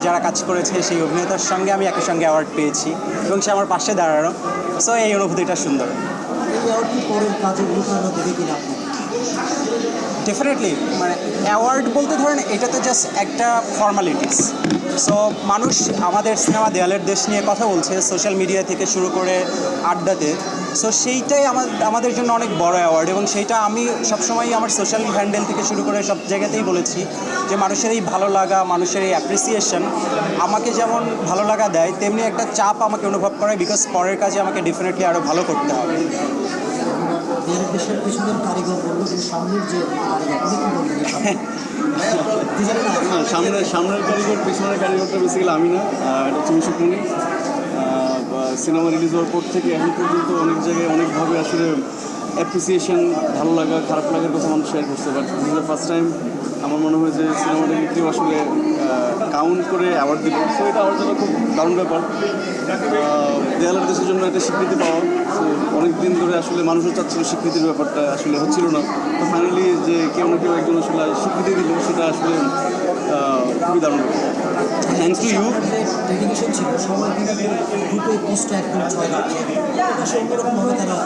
যারা কাজ করেছে সেই অভিনেতার সঙ্গে আমি একই সঙ্গে অ্যাওয়ার্ড পেয়েছি এবং সে আমার পাশে দাঁড়ানো। সো এই অনুভূতিটা সুন্দর। এই অ্যাওয়ার্ডটি পরের কাজে অনুপ্রেরণা দেবে কিনা আপনি? ডেফিনেটলি, মানে অ্যাওয়ার্ড বলতে ধরেন এটা তো জাস্ট একটা ফর্মালিটিস। সো মানুষ আমাদের সিনেমা দেয়ালের দেশ নিয়ে কথা বলছে সোশ্যাল মিডিয়া থেকে শুরু করে আড্ডাতে। সো সেইটাই আমাদের জন্য অনেক বড় অ্যাওয়ার্ড এবং সেইটা আমি সবসময় আমার সোশ্যাল হ্যান্ডেল থেকে শুরু করে সব জায়গাতেই বলেছি যে মানুষের এই ভালো লাগা, মানুষের এই অ্যাপ্রিসিয়েশন আমাকে যেমন ভালো লাগা দেয় তেমনি একটা চাপ আমাকে অনুভব করে, বিকজ পরের কাজে আমাকে ডেফিনেটলি আরও ভালো করতে হবে। দেয়ালের দেশের পিছনের কারিগর বলবো, কিন্তু সামনের যে কারিগর উনি কি বলবেন? সামনের কারিগর পিছনের কারিগরটা বেসিক্যালি আমি না, এটা হচ্ছে মিশুকমণি। সিনেমা রিলিজ হওয়ার পর থেকে এখন পর্যন্ত অনেক জায়গায় অনেকভাবে আসলে অ্যাপ্রিসিয়েশন, ভালো লাগা, খারাপ লাগার কথা মানুষ শেয়ার করতে পারে। This is the first time আমার মনে হয় যে সিনেমাটাকে কেউ আসলে কাউন্ট করে অ্যাওয়ার্ড দিল। সো এটা আমার জন্য খুব দারুণ ব্যাপার। দেয়ালের দেশের জন্য একটা স্বীকৃতি পাওয়া, সো অনেক দিন ধরে আসলে মানুষও চাচ্ছিল স্বীকৃতির ব্যাপারটা, আসলে হচ্ছিল না। তো ফাইনালি যে কেউ না কেউ একজন আসলে স্বীকৃতি দিল, সেটা আসলে খুবই দারুণ ব্যাপার। Thanks to you. ডেডিকেশন ছিল, সবাই দুটো পোস্টে একদম ছয় রাখছে, আসলে অন্যরকমভাবে তারা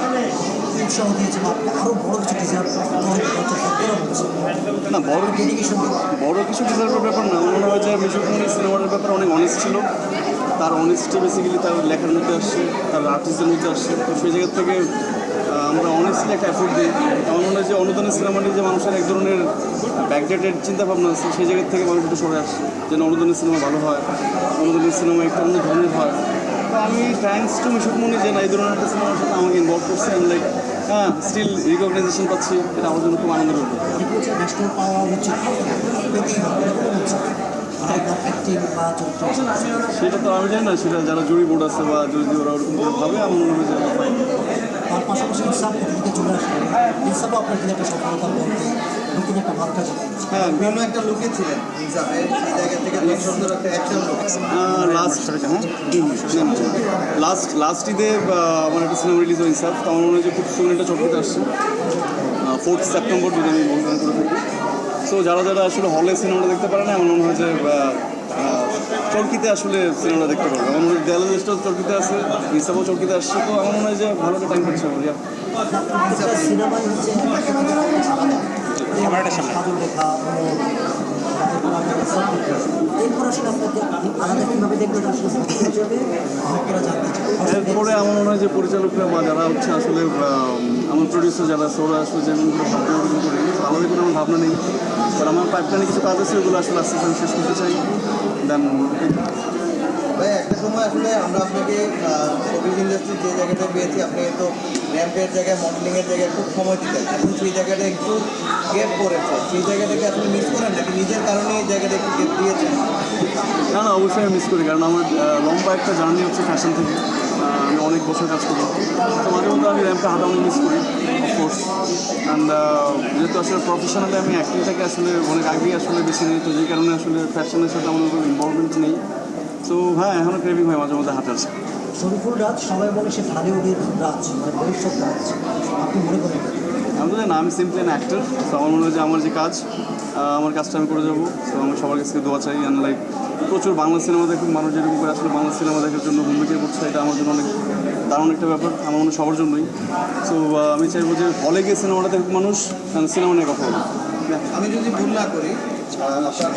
উৎসাহ দিয়েছে বা আরও বড় কিছু ডিজার্ভ করা হচ্ছে না, ডেডিকেশন। বড় কিছু ডিজার্ভের ব্যাপার না। আমার মনে হয় যে মিশুকমণি সিনেমাটার ব্যাপারে অনেক অনেস্ট ছিল। তার অনেস্টি বেসিক্যালি তার লেখার মধ্যে আসছে, তার আর্টিস্টের মধ্যে আসছে। তো সেই জায়গা থেকে আমরা অনেস্টলি একটা এফোর্ট দিই। আমার মনে হয় যে অনুদানের সিনেমাটি যে মানুষের এক ধরনের ব্যাকডেটেড চিন্তাভাবনা আছে, সেই জায়গা থেকে মানুষ একটু সরে আসছে যেন অনুদানের সিনেমা ভালো হয়, অনুদানের সিনেমা একটা অন্য ধরনের হয়। তো আমি থ্যাংকস টু মিশুকমণি যে না এই ধরনের একটা সিনেমার সাথে আমাকে ইনভলভ করছে, অ্যান্ড লাইক স্টিল রিকগনাইজেশন পাচ্ছি, এটা আমার জন্য খুব আনন্দের ব্যাপার। ন্যাশনাল পাওয়া হচ্ছে পেতেই হবে, এরকম হচ্ছে অ্যাক্টিং বা চরিত্র। সেটা তো আমি জানি না, সেটা যারা জুরি বোর্ড আছে বা যদি ওরা ওরকম করে ভাবে, আমার মনে হয় যে তার পাশাপাশি ইনসাফ থেকে চলে আসবে, ইনসাফও আপনার কিন্তু একটা সফলতার মধ্যে নতুন একটা মাত্রা চলে আসছে। হ্যাঁ, বিভিন্ন একটা লুকে ছিলেন হিসাবে সেই জায়গা থেকে সুন্দর একটা অ্যাকশন লুক। লাস্ট ঈদে আমার একটা সিনেমা রিলিজ হয়েছে ইনসাফ। তো আমার মনে হয় যে খুব সুন্দর একটা চলতে আসছে 4 সেপ্টেম্বর, যদি আমি মনে করে থাকি। সো যারা যারা আসলে হলে সিনেমাটা দেখতে পারে না, আমার মনে হয় যে চরকিতে আসলে সিনেমাটা দেখতে পারবে। আমার মনে হয় দেয়ালের দেশটাও চরকিতে আছে, ইনসাফও চরকিতে আসছে। তো আমার মনে হয় যে ভালো একটা টাইম পাচ্ছে আমার। সিনেমায় হচ্ছে সাজু লেখা এরপর আসলে আপনাকে আলাদা কীভাবে দেখবেন আসলে যাবে ভক্তরা জানতে চায়। এরপরে আমার মনে হয় যে পরিচালকরা বা যারা হচ্ছে আসলে আমার প্রডিউসার যারা আছে, ওরা আসলে যেমন করে ভাবনা ওরকম করে আলাদা করে আমার ভাবনা নেই। কারণ আমার পাইপলাইনে কিছু কাজ আছে, ওগুলো আসলে আস্তে আস্তে শেষ করতে চাই। দেন ভাই একটা সময় আসলে আমরা আপনাকে শোবিজ ইন্ডাস্ট্রির যে জায়গাটা পেয়েছি, আপনি তো র্যাম্পের জায়গায়, মডেলিংয়ের জায়গায় খুব সময় দিতেন। এখন সেই জায়গাটা একটু গ্যাপ করেছে, সেই জায়গাটাকে আপনি মিস করেন নাকি নিজের কারণে এই জায়গাটা একটু গ্যাপ দিয়েছেন? না না, অবশ্যই আমি মিস করি, কারণ আমার লম্বা একটা জার্নি হচ্ছে ফ্যাশন থেকে। আমি অনেক বছর কাজ করি, তো মাঝে মধ্যে আমি র্যাম্পে হাঁটা অনেক মিস করি অফকোর্স। অ্যান্ড যেহেতু আসলে প্রফেশনালি আমি অ্যাক্টিংটাকে আসলে অনেক আগেই আসলে বেছে নিই, তো যেই কারণে আসলে ফ্যাশনের সাথে আমার কোনো ইনভলভমেন্ট নেই। তো হ্যাঁ, এখনও ক্রেভিং হয় মাঝে মধ্যে হাঁটার। শরীফুল রাজ সবাই বলে সে ঢালিউডের রাজ, মানে ভবিষ্যৎ রাজ, আপনি মনে করেন? আমি তো জানি না, আমি সিম্পলি অ্যান অ্যাক্টর। তো আমার মনে হয় যে আমার যে কাজ, আমার কাজটা আমি করে যাবো। তো আমি সবার কাছে দোয়া চাই। অ্যান্ড লাইক প্রচুর বাংলা সিনেমা দেখুন, মানুষ যেরকম করে আসলে বাংলা সিনেমা দেখার জন্য ভূমিকা করছে, এটা আমার জন্য অনেক দারুণ একটা ব্যাপার, আমার মনে হয় সবার জন্যই। সো আমি চাইবো যে হলে গিয়ে সিনেমাটা দেখুক মানুষ, সিনেমা নিয়ে কথা বলবো। আমি যদি ভুল না করি, আপনার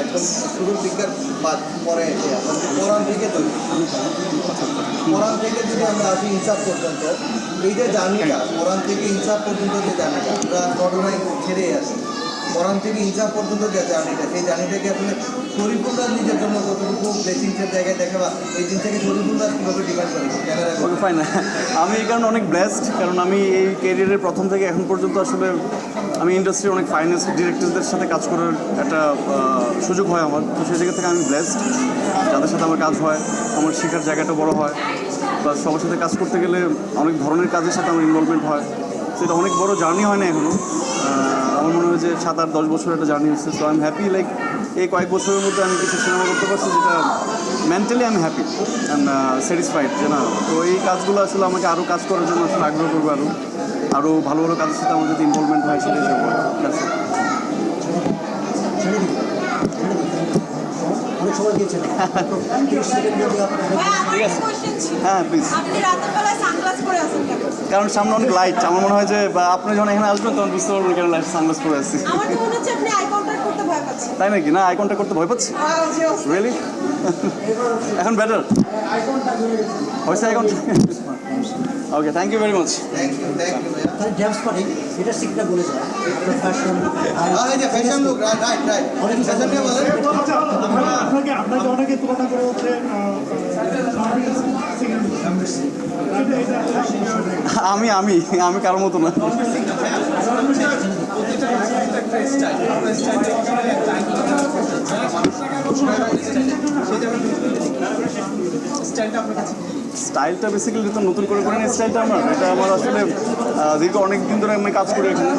একদম শুরুর দিকের বা পরে এসে আপনার কোরআন থেকে তৈরি, কোরআন থেকে যদি আমরা আসি ইনসাফ পর্যন্ত, এই যে জার্নিটা কোরআন থেকে ইনসাফ পর্যন্ত যে জার্নিটা, আমরা ঘটনায় ছেড়েই আসি, কোরআন থেকে ইনসাফ পর্যন্ত যে জার্নিটা, সেই জার্নিটাকে আসলে শরীফুল রাজ নিজের জন্য কতটুকু ব্লেসিংসের জায়গায় দেখে বা এই জিনিসটাকে শরীফুল রাজ কীভাবে ডিপেন্ড করে ক্যামেরা? ওকে, ফাইন। আমি এই কারণে অনেক ব্লেসড, কারণ আমি এই ক্যারিয়ারের প্রথম থেকে এখন পর্যন্ত আসলে আমি ইন্ডাস্ট্রির অনেক ফাইন্যান্স ডিরেক্টরদের সাথে কাজ করার একটা সুযোগ হয় আমার। তো সেই জায়গা থেকে আমি ব্লেসড, যাদের সাথে আমার কাজ হয়, আমার শেখার জায়গাটা বড় হয়, প্লাস সবার সাথে কাজ করতে গেলে অনেক ধরনের কাজের সাথে আমার ইনভলভমেন্ট হয়। সেটা অনেক বড় জার্নি হয় না এখনও, আমার মনে হয় যে 7-8-10 বছর একটা জার্নি হচ্ছে। So I am happy, like এই কয়েক বছরের মধ্যে আমি কিছু সিনেমা করতে পারছি, যেটা মেন্টালি আমি হ্যাপি অ্যান্ড স্যাটিসফাইড যে না। তো এই কাজগুলো আসলে আমাকে আরও কাজ করার জন্য আসলে আগ্রহ করবে, আরও ভালো ভালো কাজের সাথে আমার যদি ইনভলভমেন্ট হয়, সেটাই যাবো। ছেড়ে দিন অনেক সময় দিয়েছেন তো 30 সেকেন্ড যদি আপনার ঠিক আছে হ্যাঁ প্লিজ আপনি রাতের বেলায় সানগ্লাস পরে আছেন কেন? কারণ সামনে অনেক লাইট আমার মনে হয় যে বা আপনি যখন এখানে আসবেন তখন বুঝতে পারবেন কেন লাইট সানগ্লাস পরে আসছি আমার তো মনে হচ্ছে আপনি আই কন্ট্যাক্ট করতে ভয় পাচ্ছেন। তাই নাকি না আই কন্ট্যাক্ট করতে ভয় পাচ্ছি রিয়েলি এখন বেটার হয়েছে eye contact okay thank you very much thank you ভাইয়া তাহলে ড্যান্স পার্টি এটা শিখতে বলে যায় আপনার ফ্যাশন এই যে fashion look right right fashion নিয়ে বলেন আপনাকে অনেকে তুলনা করে হচ্ছে আমি আমি আমি কারোর মতো না স্টাইলটা বেসিক্যালি তো নতুন করে করেন স্টাইলটা আমার এটা আমার আসলে দীর্ঘ অনেক দিন ধরে আমি কাজ করি এখানে